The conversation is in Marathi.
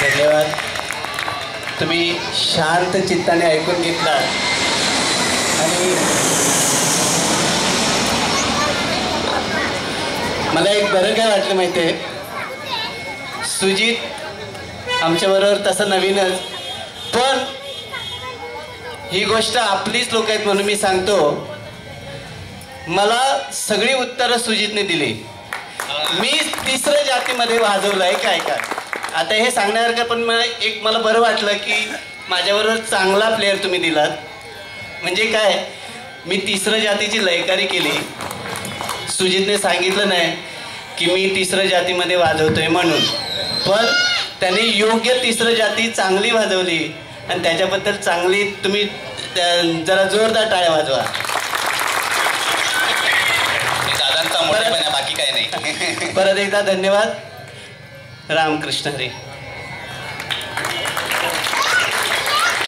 धन्यवाद. तुम्ही शांत चित्ताने ऐकून घेतला आणि मला एक बरं काय वाटलं माहिती आहे, सुजित आमच्याबरोबर तसं नवीनच, पण ही गोष्ट आपलीच लोक आहेत म्हणून मी सांगतो. मला सगळी उत्तरं सुजितने दिली. मी तिसऱ्या जातीमध्ये वाजवलंय काय काय. आता हे सांगण्यासारखं, पण मला बरं वाटलं की माझ्याबरोबर चांगला प्लेअर तुम्ही दिलात. म्हणजे काय, मी तिसऱ्या जातीची लयकारी केली. सुजितने सांगितलं नाही की मी तिसऱ्या जातीमध्ये वाजवतोय म्हणून, पण त्याने योग्य तिसऱ्या जाती चांगली वाजवली आणि त्याच्याबद्दल चांगली तुम्ही जरा जोरदार टाळ्या वाजवा. दादांचा मोठेपणा, बाकी काय नाही. परत एकदा धन्यवाद. रामकृष्ण हरी.